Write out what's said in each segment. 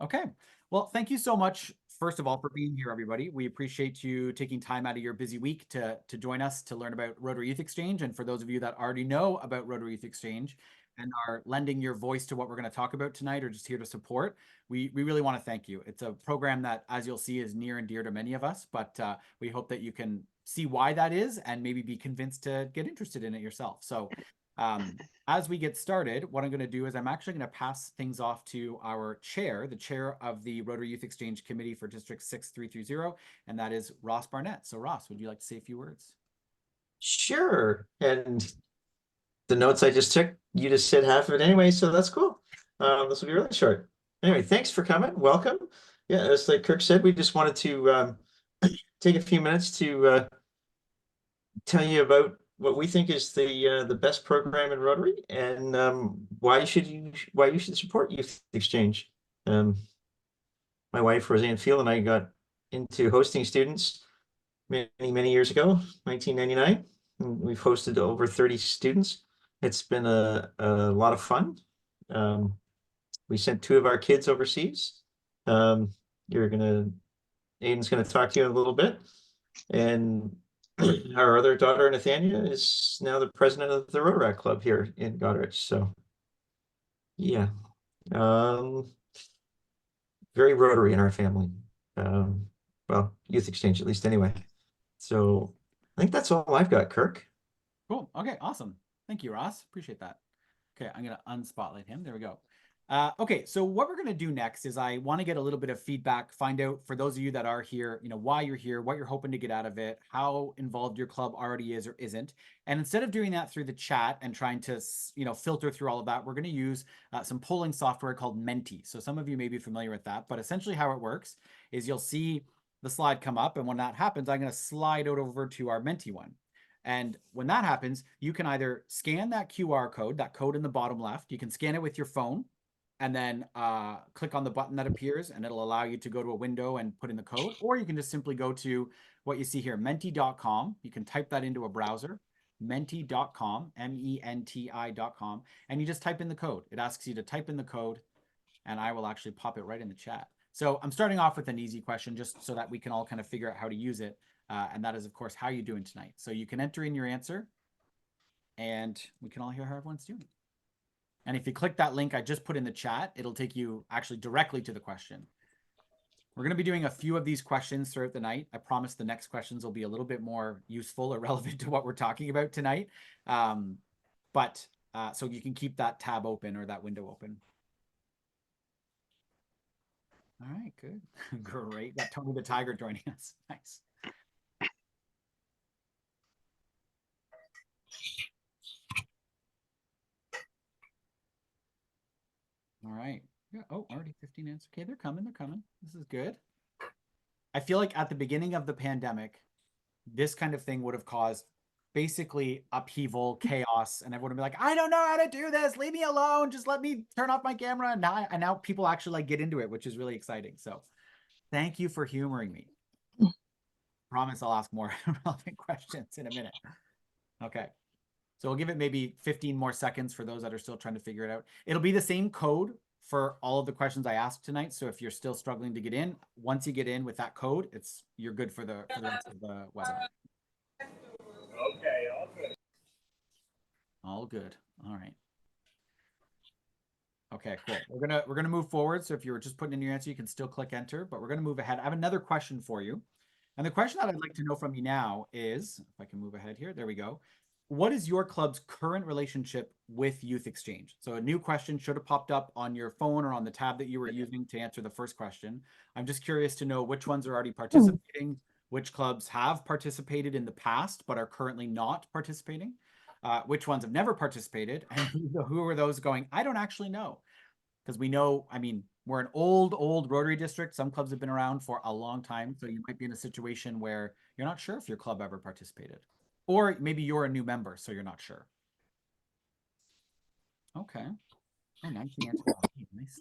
Okay. Well, thank you so much, first of all, for being here, everybody. We appreciate you taking time out of your busy week to join us to learn about Rotary Youth Exchange. And for those of you that already know about Rotary Youth Exchange and are lending your voice to what we're going to talk about tonight or just here to support, we really want to thank you. It's a program that, as you'll see, is near and dear to many of us, but we hope that you can see why that is and maybe be convinced to get interested in it yourself. So as we get started, what I'm going to do is I'm actually going to pass things off to our chair, the chair of the Rotary Youth Exchange Committee for District 6330, and that is Ross Barnett. So Ross, would you like to say a few words? Sure. And the notes I just took, you just said half of it anyway, so that's cool. This will be really short. Anyway, thanks for coming. Welcome. Yeah, as like Kirk said, we just wanted to take a few minutes to tell you about what we think is the best program in Rotary and why you should support Youth Exchange. My wife Roseanne Field and I got into hosting students many years ago, 1999. And we've hosted over 30 students. It's been a lot of fun. We sent 2 of our kids overseas. Aiden's gonna talk to you in a little bit. And our other daughter, Nathania, is now the president of the Rotaract Club here in Goderich. So yeah. Very Rotary in our family. Well, Youth Exchange at least anyway. So I think that's all I've got, Kirk. Cool. Okay, awesome. Thank you, Ross. Appreciate that. Okay, I'm going to unspotlight him. There we go. Okay, so what we're going to do next is I want to get a little bit of feedback, find out for those of you that are here, why you're here, what you're hoping to get out of it, how involved your club already is or isn't. And instead of doing that through the chat and trying to, filter through all of that, we're going to use some polling software called Menti. So some of you may be familiar with that, but essentially how it works is you'll see the slide come up, and when that happens, I'm going to slide it over to our Menti one. And when that happens, you can either scan that QR code, that code in the bottom left, you can scan it with your phone, and then click on the button that appears, and it'll allow you to go to a window and put in the code, or you can just simply go to what you see here, menti.com. You can type that into a browser, menti.com, MENTI.com, and you just type in the code. It asks you to type in the code, and I will actually pop it right in the chat. So I'm starting off with an easy question just so that we can all kind of figure out how to use it. And that is, of course, how are you doing tonight? So you can enter in your answer, and we can all hear how everyone's doing. And if you click that link I just put in the chat, it'll take you actually directly to the question. We're going to be doing a few of these questions throughout the night. I promise the next questions will be a little bit more useful or relevant to what we're talking about tonight. So you can keep that tab open or that window open. All right, good. Great. Got Tony the Tiger joining us. Nice. All right. Yeah. Oh, already 15 minutes. Okay, they're coming. They're coming. This is good. I feel like at the beginning of the pandemic, this kind of thing would have caused basically upheaval, chaos, and everyone would be like, I don't know how to do this. Leave me alone. Just let me turn off my camera. And now people actually like get into it, which is really exciting. So thank you for humoring me. Promise I'll ask more relevant questions in a minute. Okay. So we'll give it maybe 15 more seconds for those that are still trying to figure it out. It'll be the same code for all of the questions I asked tonight. So if you're still struggling to get in, once you get in with that code, you're good for the rest of the webinar. Okay, all good. All good. All right. Okay, cool. We're gonna move forward. So if you were just putting in your answer, you can still click enter, but we're gonna move ahead. I have another question for you. And the question that I'd like to know from you now is, if I can move ahead here, there we go. What is your club's current relationship with Youth Exchange? So a new question should have popped up on your phone or on the tab that you were using to answer the first question. I'm just curious to know which ones are already participating, which clubs have participated in the past but are currently not participating, which ones have never participated, and who are those going, I don't actually know. Because we know, I mean, we're an old Rotary district. Some clubs have been around for a long time. So you might be in a situation where you're not sure if your club ever participated. Or maybe you're a new member, so you're not sure. Okay. Oh, 19 answers. Nice.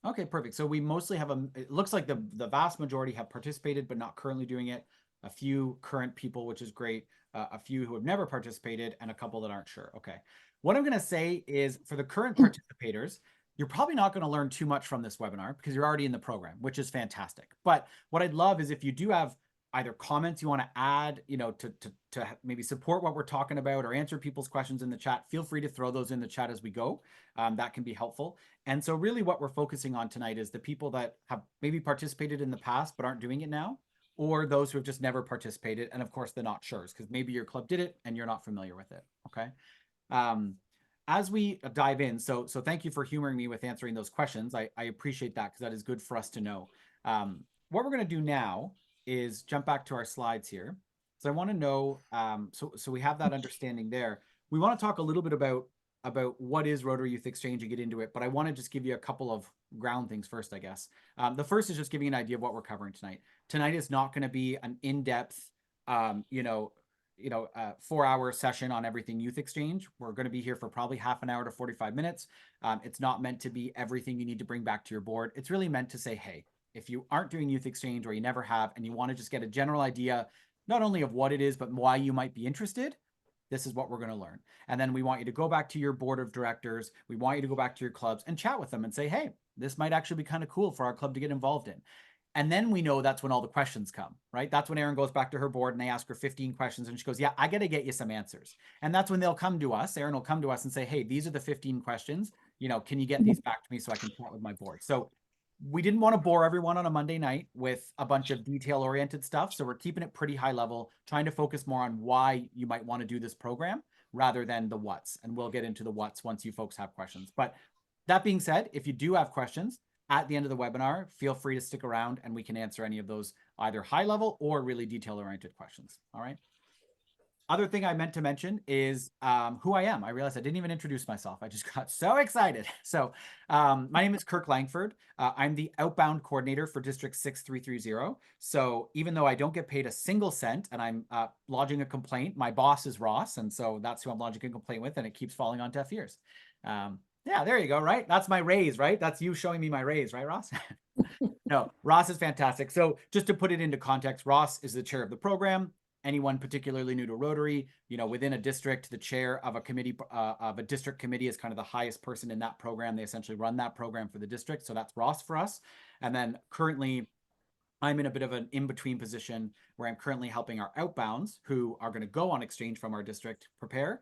Okay, perfect. So we mostly have it looks like the vast majority have participated, but not currently doing it. a few current people, which is great, a few who have never participated, and a couple that aren't sure. Okay. What I'm going to say is for the current participators, you're probably not going to learn too much from this webinar because you're already in the program, which is fantastic. But what I'd love is if you do have either comments you want to add, to maybe support what we're talking about or answer people's questions in the chat, feel free to throw those in the chat as we go. That can be helpful. And so really what we're focusing on tonight is the people that have maybe participated in the past but aren't doing it now, or those who have just never participated. And of course, the not sure's, because maybe your club did it and you're not familiar with it. Okay. As we dive in, so thank you for humoring me with answering those questions. I appreciate that because that is good for us to know. What we're going to do now is jump back to our slides here. So I want to know, so we have that understanding there. We want to talk a little bit about what is Rotary Youth Exchange and get into it, but I want to just give you a couple of ground things first, I guess. The first is just giving you an idea of what we're covering tonight. Tonight is not going to be an in-depth, 4-hour session on everything Youth Exchange. We're going to be here for probably half an hour to 45 minutes. It's not meant to be everything you need to bring back to your board. It's really meant to say, hey, if you aren't doing Youth Exchange or you never have, and you want to just get a general idea, not only of what it is, but why you might be interested, this is what we're going to learn. And then we want you to go back to your board of directors. We want you to go back to your clubs and chat with them and say, hey, this might actually be kind of cool for our club to get involved in. And then we know that's when all the questions come, right? That's when Erin goes back to her board and they ask her 15 questions and she goes, yeah, I got to get you some answers. And that's when they'll come to us. Erin will come to us and say, hey, these are the 15 questions. Can you get these back to me so I can chat with my board? So we didn't want to bore everyone on a Monday night with a bunch of detail-oriented stuff. So we're keeping it pretty high level, trying to focus more on why you might want to do this program rather than the what's. And we'll get into the what's once you folks have questions. But that being said, if you do have questions at the end of the webinar, feel free to stick around and we can answer any of those either high level or really detail-oriented questions. All right. Other thing I meant to mention is who I am. I realized I didn't even introduce myself. I just got so excited. So my name is Kirk Langford. I'm the outbound coordinator for District 6330. So even though I don't get paid a single cent and I'm lodging a complaint, my boss is Ross. And so that's who I'm lodging a complaint with, and it keeps falling on deaf ears. Yeah, there you go, right? That's my raise, right? That's you showing me my raise, right, Ross? No, Ross is fantastic. So just to put it into context, Ross is the chair of the program. Anyone particularly new to Rotary, within a district, the chair of a committee, of a district committee is kind of the highest person in that program. They essentially run that program for the district. So that's Ross for us. And then currently I'm in a bit of an in-between position where I'm currently helping our outbounds who are going to go on exchange from our district prepare.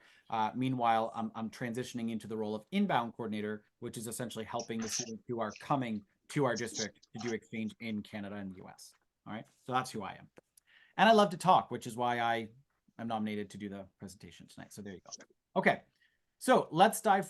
Meanwhile, I'm transitioning into the role of inbound coordinator, which is essentially helping the students who are coming to our district to do exchange in Canada and the US. All right, so that's who I am. And I love to talk, which is why I am nominated to do the presentation tonight. So there you go. Okay, so let's dive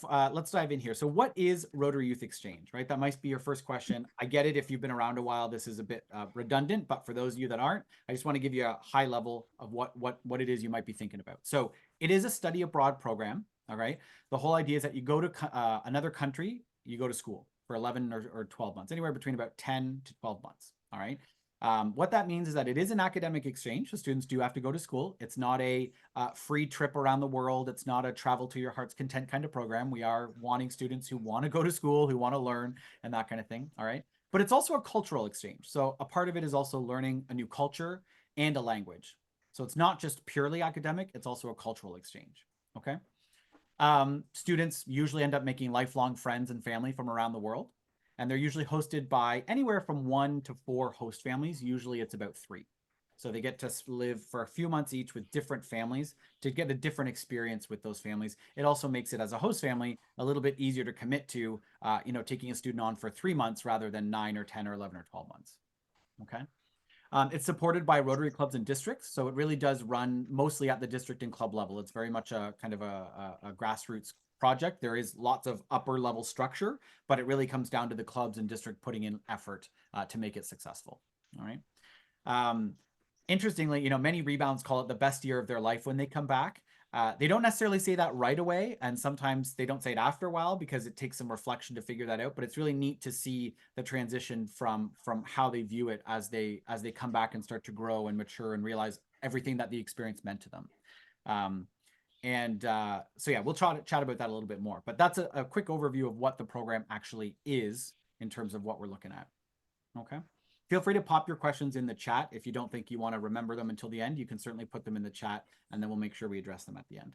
in here. So what is Rotary Youth Exchange, right? That might be your first question. I get it if you've been around a while. This is a bit redundant, but for those of you that aren't, I just want to give you a high level of what it is you might be thinking about. So it is a study abroad program. All right. The whole idea is that you go to another country, you go to school for 11 or 12 months, anywhere between about 10 to 12 months. All right. What that means is that it is an academic exchange. So students do have to go to school. It's not a free trip around the world. It's not a travel to your heart's content kind of program. We are wanting students who want to go to school, who want to learn and that kind of thing. All right. But it's also a cultural exchange. So a part of it is also learning a new culture and a language. So it's not just purely academic. It's also a cultural exchange. Okay. Students usually end up making lifelong friends and family from around the world. And they're usually hosted by anywhere from 1 to 4 host families. Usually it's about 3. So they get to live for a few months each with different families to get a different experience with those families. It also makes it, as a host family, a little bit easier to commit to, taking a student on for 3 months rather than 9 or 10 or 11 or 12 months. Okay. It's supported by Rotary clubs and districts. So it really does run mostly at the district and club level. It's very much a kind of a grassroots project. There is lots of upper level structure, but it really comes down to the clubs and district putting in effort to make it successful. All right. Interestingly, many rebounds call it the best year of their life when they come back. They don't necessarily say that right away, and sometimes they don't say it after a while because it takes some reflection to figure that out. But it's really neat to see the transition from how they view it as they come back and start to grow and mature and realize everything that the experience meant to them. So yeah, we'll chat about that a little bit more. But that's a quick overview of what the program actually is in terms of what we're looking at. Okay. feel free to pop your questions in the chat. If you don't think you want to remember them until the end, you can certainly put them in the chat, and then we'll make sure we address them at the end.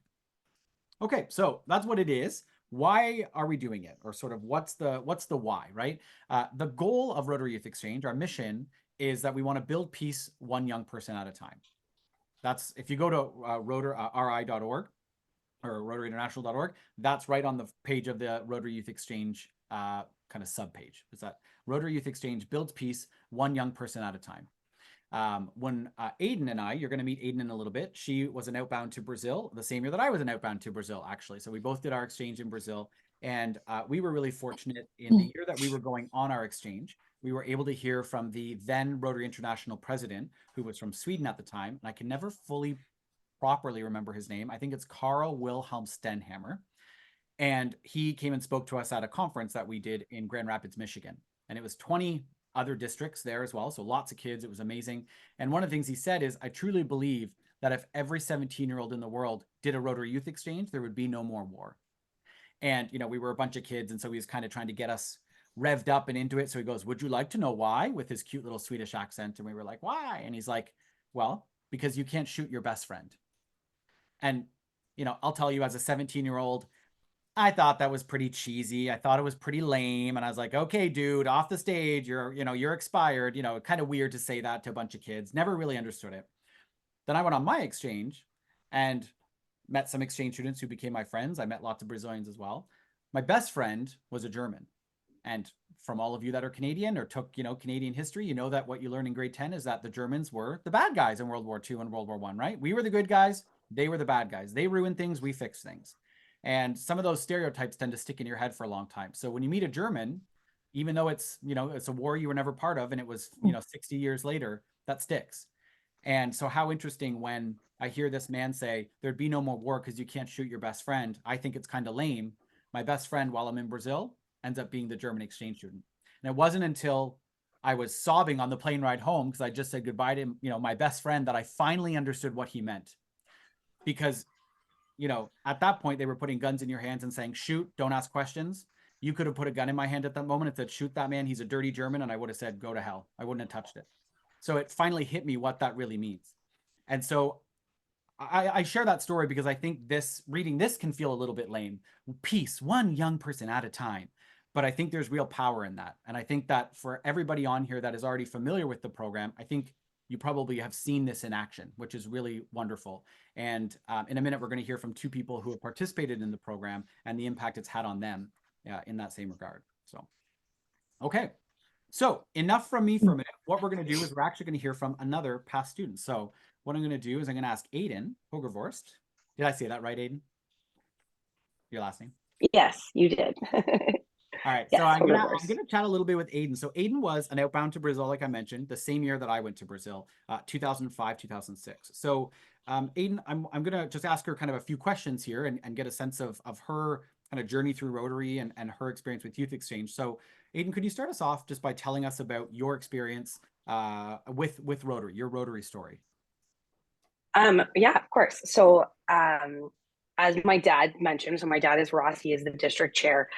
Okay, so that's what it is. Why are we doing it? Or sort of what's the why, right? The goal of Rotary Youth Exchange, our mission, is that we want to build peace one young person at a time. That's, if you go to ri.org or rotaryinternational.org, that's right on the page of the Rotary Youth Exchange kind of subpage. Is that Rotary Youth Exchange builds peace one young person at a time. When Aiden and I, you're going to meet Aiden in a little bit. She was an outbound to Brazil the same year that I was an outbound to Brazil, actually. So we both did our exchange in Brazil. And we were really fortunate in the year that we were going on our exchange. We were able to hear from the then Rotary International president, who was from Sweden at the time. And I can never fully properly remember his name. I think it's Carl Wilhelm Stenhammer. And he came and spoke to us at a conference that we did in Grand Rapids, Michigan. And it was 20 other districts there as well. So lots of kids. It was amazing. And one of the things he said is, I truly believe that if every 17-year-old in the world did a Rotary Youth Exchange, there would be no more war. And, you know, we were a bunch of kids. And so he was kind of trying to get us revved up and into it. So he goes, would you like to know why? With his cute little Swedish accent. And we were like, why? And he's like, well, because you can't shoot your best friend. And, you know, I'll tell you, as a 17-year-old, I thought that was pretty cheesy. I thought it was pretty lame. And I was like, okay, dude, off the stage, you're expired. You know, kind of weird to say that to a bunch of kids. Never really understood it. Then I went on my exchange and met some exchange students who became my friends. I met lots of Brazilians as well. My best friend was a German. And from all of you that are Canadian or took, you know, Canadian history, you know that what you learn in grade 10 is that the Germans were the bad guys in World War II and World War I, right? We were the good guys. They were the bad guys. They ruined things. We fixed things. And some of those stereotypes tend to stick in your head for a long time. So when you meet a German, even though it's, you know, it's a war you were never part of, and it was, you know, 60 years later, that sticks. And so how interesting when I hear this man say, there'd be no more war because you can't shoot your best friend. I think it's kind of lame. My best friend, while I'm in Brazil, ends up being the German exchange student. And it wasn't until I was sobbing on the plane ride home, because I just said goodbye to, you know, my best friend, that I finally understood what he meant. Because, you know, at that point, they were putting guns in your hands and saying, shoot, don't ask questions. You could have put a gun in my hand at that moment and said, shoot that man, he's a dirty German. And I would have said, go to hell. I wouldn't have touched it. So it finally hit me what that really means. And so I share that story because I think reading this can feel a little bit lame. Peace, one young person at a time. But I think there's real power in that. And I think that for everybody on here that is already familiar with the program, I think you probably have seen this in action, which is really wonderful. And in a minute, we're going to hear from two people who have participated in the program and the impact it's had on them in that same regard. So, okay. So enough from me for a minute. What we're going to do is we're actually going to hear from another past student. So what I'm going to do is I'm going to ask Aiden Hogervorst. Did I say that right, Aiden? Your last name? Yes, you did. All right, yes, so I'm gonna chat a little bit with Aiden. So Aiden was an outbound to Brazil, like I mentioned, the same year that I went to Brazil, 2005, 2006. So Aiden, I'm gonna just ask her kind of a few questions here and get a sense of her kind of journey through Rotary and her experience with Youth Exchange. So Aiden, could you start us off just by telling us about your experience with Rotary, your Rotary story? Yeah, of course. So as my dad mentioned, so my dad is Ross, he is the district chair.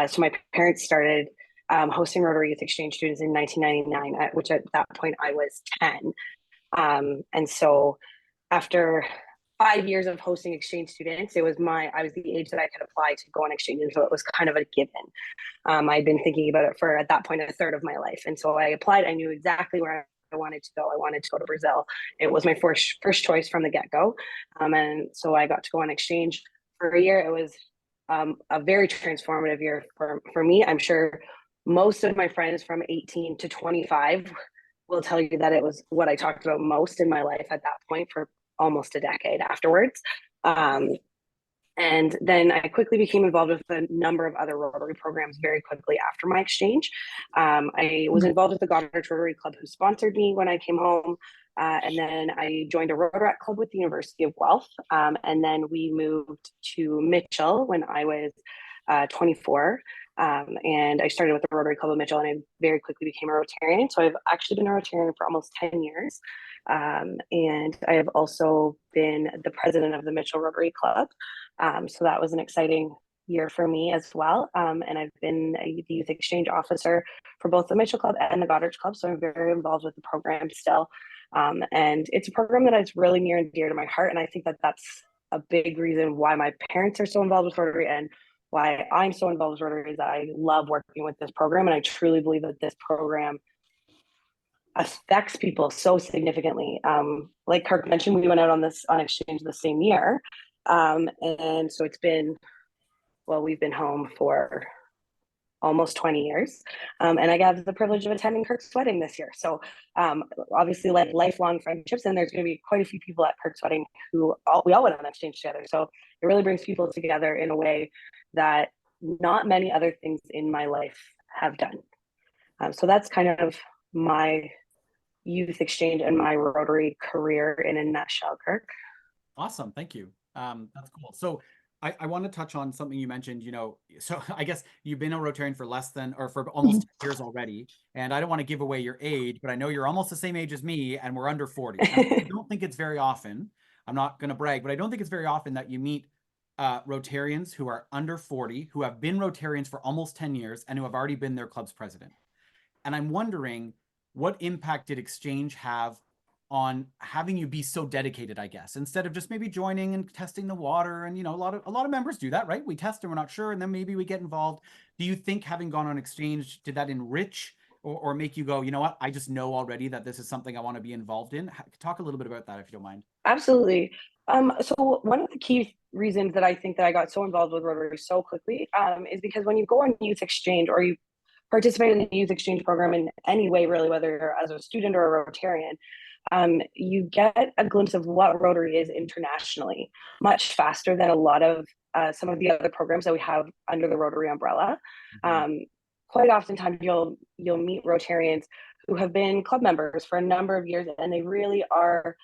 So my parents started hosting Rotary Youth Exchange students in 1999, which at that point I was 10. And so after 5 years of hosting exchange students, I was the age that I could apply to go on exchange. And so it was kind of a given. I'd been thinking about it for, at that point, a third of my life. And so I applied. I knew exactly where I wanted to go. I wanted to go to Brazil. It was my first choice from the get-go. And so I got to go on exchange for a year. It was a very transformative year for me. I'm sure most of my friends from 18 to 25 will tell you that it was what I talked about most in my life at that point for almost a decade afterwards. And then I quickly became involved with a number of other Rotary programs very quickly after my exchange. I was involved with the Goddard Rotary Club, who sponsored me when I came home. And then I joined a Rotary Club with the University of Guelph. And then we moved to Mitchell when I was 24. And I started with the Rotary Club of Mitchell, and I very quickly became a Rotarian. So I've actually been a Rotarian for almost 10 years. And I have also been the president of the Mitchell Rotary Club. So that was an exciting year for me as well. And I've been the youth exchange officer for both the Mitchell Club and the Goddard Club. So I'm very involved with the program still. And it's a program that is really near and dear to my heart. And I think that that's a big reason why my parents are so involved with Rotary and why I'm so involved with Rotary is that I love working with this program. And I truly believe that this program affects people so significantly. Like Kirk mentioned, we went out on exchange the same year. And so we've been home for almost 20 years. And I got the privilege of attending Kirk's wedding this year. So obviously like lifelong friendships, and there's going to be quite a few people at Kirk's wedding we all went on exchange together. So it really brings people together in a way that not many other things in my life have done. So that's kind of my youth exchange and my Rotary career in a nutshell, Kirk. Awesome. Thank you. That's cool. So I want to touch on something you mentioned, so I guess you've been a Rotarian for for almost 10 years already. And I don't want to give away your age, but I know you're almost the same age as me and we're under 40. I don't think it's very often, I'm not going to brag, but I don't think it's very often that you meet Rotarians who are under 40, who have been Rotarians for almost 10 years and who have already been their club's president. And I'm wondering, what impact did exchange have on having you be so dedicated, I guess, instead of just maybe joining and testing the water? And, a lot of members do that, right? We test and we're not sure, and then maybe we get involved. Do you think having gone on exchange, did that enrich or make you go, you know what, I just know already that this is something I want to be involved in? Talk a little bit about that, if you don't mind. Absolutely. So one of the key reasons that I think that I got so involved with Rotary so quickly is because when you go on youth exchange or you participate in the youth exchange program in any way, really, whether you're as a student or a Rotarian, you get a glimpse of what Rotary is internationally much faster than a lot of some of the other programs that we have under the Rotary umbrella. Quite oftentimes you'll meet Rotarians who have been club members for a number of years, and they really are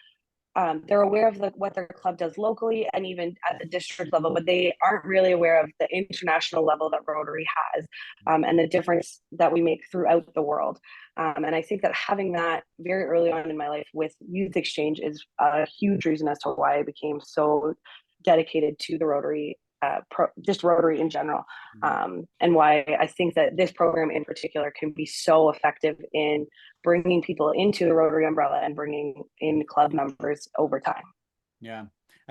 they're aware of what their club does locally and even at the district level, but they aren't really aware of the international level that Rotary has and the difference that we make throughout the world. And I think that having that very early on in my life with youth exchange is a huge reason as to why I became so dedicated to the Rotary, just Rotary in general, and why I think that this program in particular can be so effective in bringing people into the Rotary umbrella and bringing in club members over time. Yeah.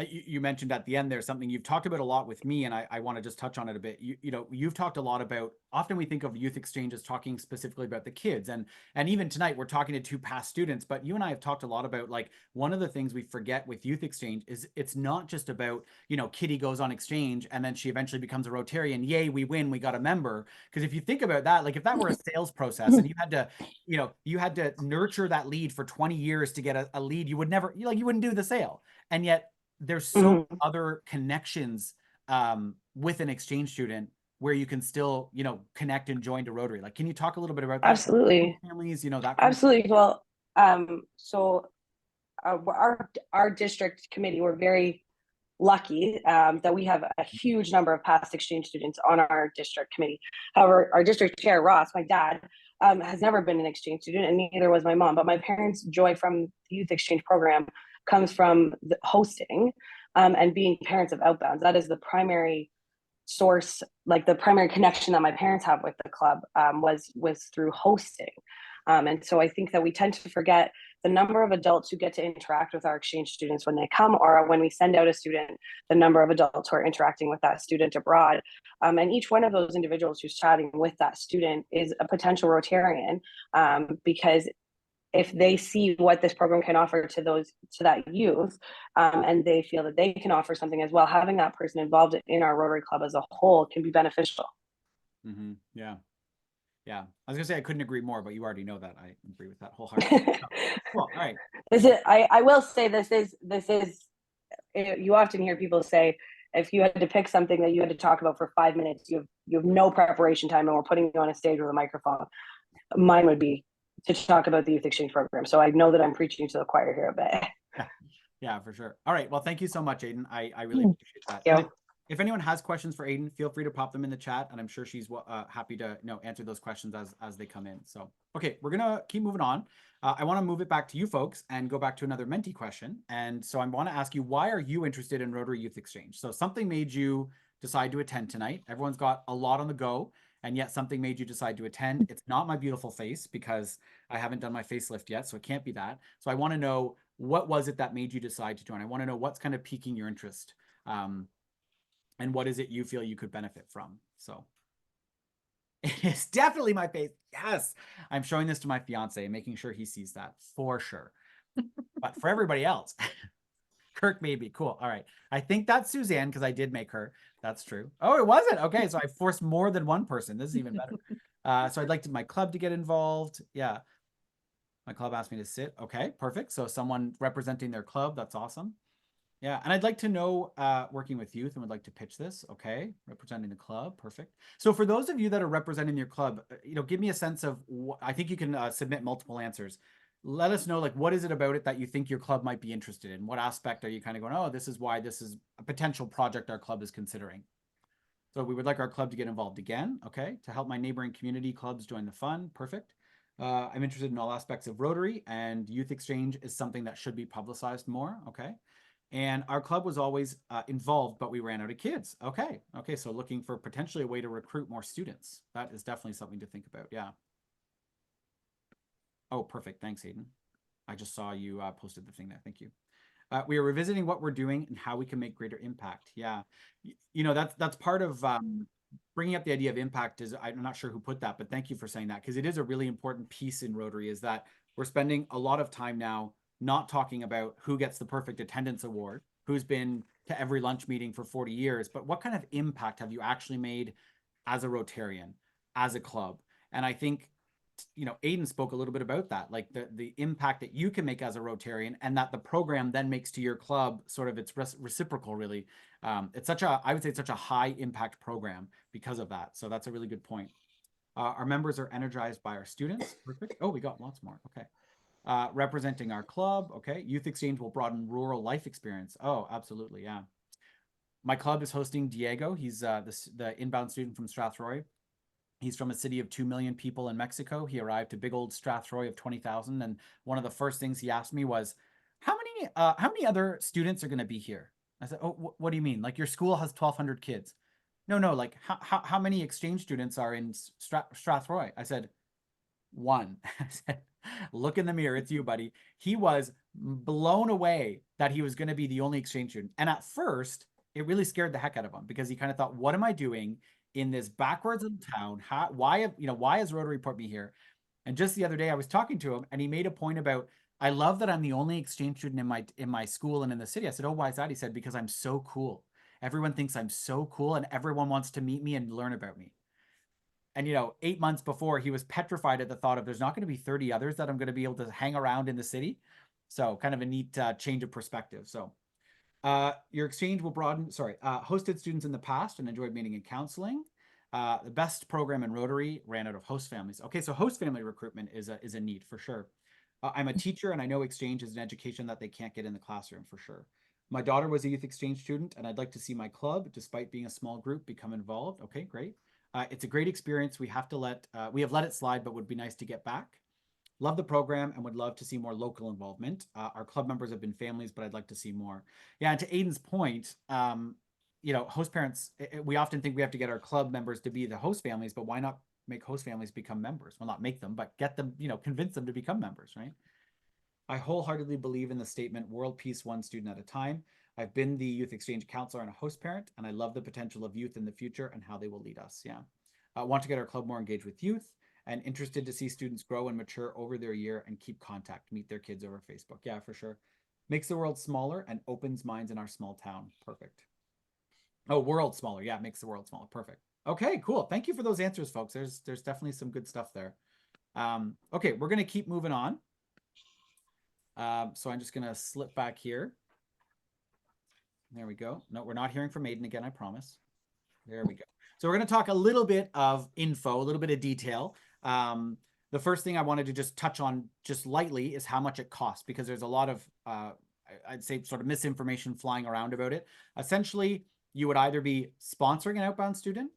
You mentioned at the end there's something you've talked about a lot with me, and I want to just touch on it a bit. You've talked a lot about, often we think of youth exchange as talking specifically about the kids, and even tonight we're talking to two past students, but you and I have talked a lot about, like, one of the things we forget with youth exchange is it's not just about, Kitty goes on exchange and then she eventually becomes a Rotarian. Yay, we win, we got a member. Because if you think about that, like if that were a sales process and you had to nurture that lead for 20 years to get a lead, you wouldn't do the sale. And yet there's so other connections with an exchange student where you can still, connect and join to Rotary. Like, can you talk a little bit about that? Absolutely. Families, that. Absolutely. Well, so our district committee, we're very lucky that we have a huge number of past exchange students on our district committee. However, our district chair, Ross, my dad, has never been an exchange student, and neither was my mom. But my parents' joy from the youth exchange program comes from the hosting and being parents of outbounds. That is the primary source, like the primary connection that my parents have with the club was through hosting. And so I think that we tend to forget the number of adults who get to interact with our exchange students when they come, or when we send out a student, the number of adults who are interacting with that student abroad. And each one of those individuals who's chatting with that student is a potential Rotarian, because if they see what this program can offer to that youth, and they feel that they can offer something as well, having that person involved in our Rotary Club as a whole can be beneficial. Yeah. I was gonna say I couldn't agree more, but you already know that I agree with that wholeheartedly. Cool. All right. I will say this is you often hear people say, if you had to pick something that you had to talk about for 5 minutes, you have no preparation time, and we're putting you on a stage with a microphone, mine would be to talk about the youth exchange program. So I know that I'm preaching to the choir here a bit. Yeah, for sure. All right. Well, thank you so much, Aiden. I really appreciate that. If anyone has questions for Aiden, feel free to pop them in the chat, and I'm sure she's happy to answer those questions as they come in. So, okay, we're gonna keep moving on. I want to move it back to you folks and go back to another mentee question. And so I want to ask you, why are you interested in Rotary Youth Exchange? So something made you decide to attend tonight. Everyone's got a lot on the go, and yet something made you decide to attend. It's not my beautiful face because I haven't done my facelift yet, so it can't be that. So I want to know, what was it that made you decide to join? I want to know what's kind of piquing your interest, and what is it you feel you could benefit from. So it's definitely my face. Yes, I'm showing this to my fiance and making sure he sees that for sure. But for everybody else, Kirk made me. Cool. All right. I think that's Suzanne because I did make her. That's true. Oh, it wasn't. Okay. So I forced more than one person. This is even better. So I'd like my club to get involved. Yeah. My club asked me to sit. Okay, perfect. So someone representing their club. That's awesome. Yeah. And I'd like to know, working with youth, and would like to pitch this. Okay. Representing the club. Perfect. So for those of you that are representing your club, give me a sense of I think you can submit multiple answers. Let us know, like, what is it about it that you think your club might be interested in? What aspect are you kind of going, oh, this is why this is a potential project our club is considering? So we would like our club to get involved again. Okay. To help my neighboring community clubs join the fun. Perfect. I'm interested in all aspects of Rotary, and youth exchange is something that should be publicized more. Okay. And our club was always involved, but we ran out of kids. Okay. Okay. So looking for potentially a way to recruit more students. That is definitely something to think about. Yeah. Oh, perfect. Thanks, Hayden. I just saw you posted the thing there. Thank you. We are revisiting what we're doing and how we can make greater impact. Yeah. That's part of bringing up the idea of impact. Is I'm not sure who put that, but thank you for saying that, because it is a really important piece in Rotary, is that we're spending a lot of time now not talking about who gets the perfect attendance award, who's been to every lunch meeting for 40 years, but what kind of impact have you actually made as a Rotarian, as a club? And I think Aiden spoke a little bit about that, like the impact that you can make as a Rotarian, and that the program then makes to your club sort of its reciprocal, really. It's I would say it's such a high impact program because of that. So that's a really good point. Our members are energized by our students. Perfect. Oh, we got lots more. Okay. Representing our club. Okay. Youth exchange will broaden rural life experience. Oh, absolutely. Yeah. My club is hosting Diego. He's the inbound student from Strathroy. He's from a city of 2 million people in Mexico. He arrived to big old Strathroy of 20,000. And one of the first things he asked me was, how many other students are going to be here? I said, oh, what do you mean? Like, your school has 1,200 kids. No, like how many exchange students are in Strathroy? I said, one. I said, look in the mirror. It's you, buddy. He was blown away that he was going to be the only exchange student. And at first, it really scared the heck out of him, because he kind of thought, what am I doing in this backwards little town? Why has Rotary put me here? And just the other day I was talking to him, and he made a point about, I love that I'm the only exchange student in my school and in the city. I said, oh, why is that? He said, because I'm so cool. Everyone thinks I'm so cool, and everyone wants to meet me and learn about me. And 8 months before, he was petrified at the thought of, there's not going to be 30 others that I'm going to be able to hang around in the city. So kind of a neat change of perspective. So your exchange will broaden, hosted students in the past and enjoyed meeting and counseling. The best program in Rotary, ran out of host families. Okay, so host family recruitment is a need for sure. I'm a teacher, and I know exchange is an education that they can't get in the classroom for sure. My daughter was a youth exchange student, and I'd like to see my club, despite being a small group, become involved. Okay, great. It's a great experience. We have let it slide, but would be nice to get back. Love the program and would love to see more local involvement. Our club members have been families, but I'd like to see more. Yeah, and to Aiden's point, host parents, we often think we have to get our club members to be the host families, but why not make host families become members? Well, not make them, but get them, convince them to become members, right? I wholeheartedly believe in the statement, world peace one student at a time. I've been the youth exchange counselor and a host parent, and I love the potential of youth in the future and how they will lead us. Yeah. I want to get our club more engaged with youth, and interested to see students grow and mature over their year and keep contact, meet their kids over Facebook. Yeah, for sure. Makes the world smaller and opens minds in our small town. Perfect. Oh, world smaller. Yeah, makes the world smaller. Perfect. Okay, cool. Thank you for those answers, folks. There's definitely some good stuff there. Okay, we're going to keep moving on. So I'm just going to slip back here. There we go. No, we're not hearing from Aiden again, I promise. There we go. So we're going to talk a little bit of info, a little bit of detail. The first thing I wanted to just touch on just lightly is how much it costs, because there's a lot of, I'd say, sort of misinformation flying around about it. Essentially, you would either be sponsoring an outbound student,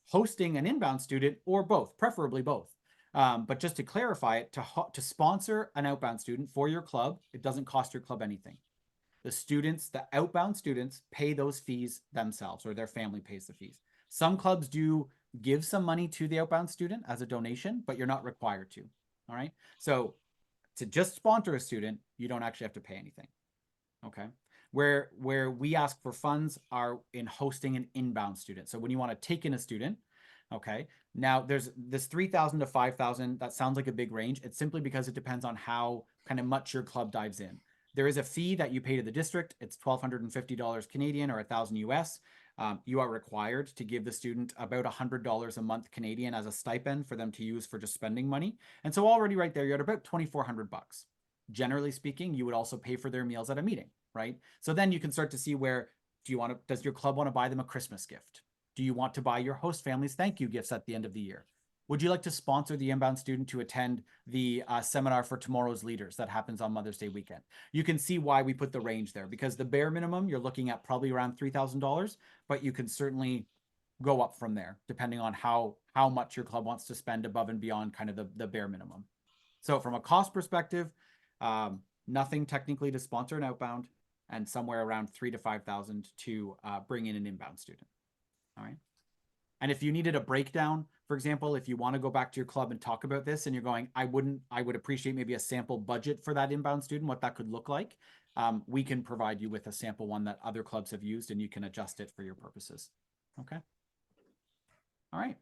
hosting an inbound student, or both, preferably both. But just to clarify it, to sponsor an outbound student for your club, it doesn't cost your club anything. The students, the outbound students, pay those fees themselves, or their family pays the fees. Some clubs do give some money to the outbound student as a donation, but you're not required to. All right. So to just sponsor a student, you don't actually have to pay anything. Okay. Where we ask for funds are in hosting an inbound student. So when you want to take in a student, okay. Now there's this 3,000 to 5,000. That sounds like a big range. It's simply because it depends on how kind of much your club dives in. There is a fee that you pay to the district. It's $1,250 Canadian or 1,000 US. You are required to give the student about $100 a month Canadian as a stipend for them to use for just spending money. And so already right there, you're at about 2,400 bucks. Generally speaking, you would also pay for their meals at a meeting, right? So then you can start to see where does your club want to buy them a Christmas gift? Do you want to buy your host families thank you gifts at the end of the year? Would you like to sponsor the inbound student to attend the seminar for tomorrow's leaders that happens on Mother's Day weekend? You can see why we put the range there, because the bare minimum, you're looking at probably around $3,000, but you can certainly go up from there depending on how much your club wants to spend above and beyond kind of the bare minimum. So from a cost perspective, nothing technically to sponsor an outbound, and somewhere around 3,000 to 5,000 to bring in an inbound student. All right. And if you needed a breakdown, for example, if you want to go back to your club and talk about this and you're going, I would appreciate maybe a sample budget for that inbound student, what that could look like. We can provide you with a sample one that other clubs have used, and you can adjust it for your purposes. Okay. All right.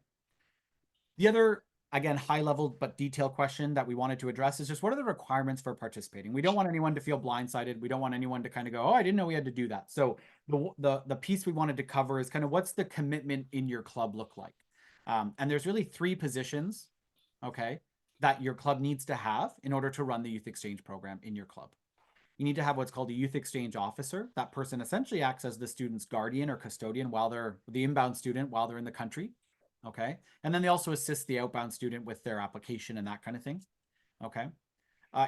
The other, again, high level but detailed question that we wanted to address is just what are the requirements for participating? We don't want anyone to feel blindsided. We don't want anyone to kind of go, oh, I didn't know we had to do that. So the piece we wanted to cover is kind of what's the commitment in your club look like? And there's really 3 positions, okay, that your club needs to have in order to run the youth exchange program in your club. You need to have what's called a youth exchange officer. That person essentially acts as the student's guardian or custodian while they're the inbound student while they're in the country. Okay. And then they also assist the outbound student with their application and that kind of thing. Okay.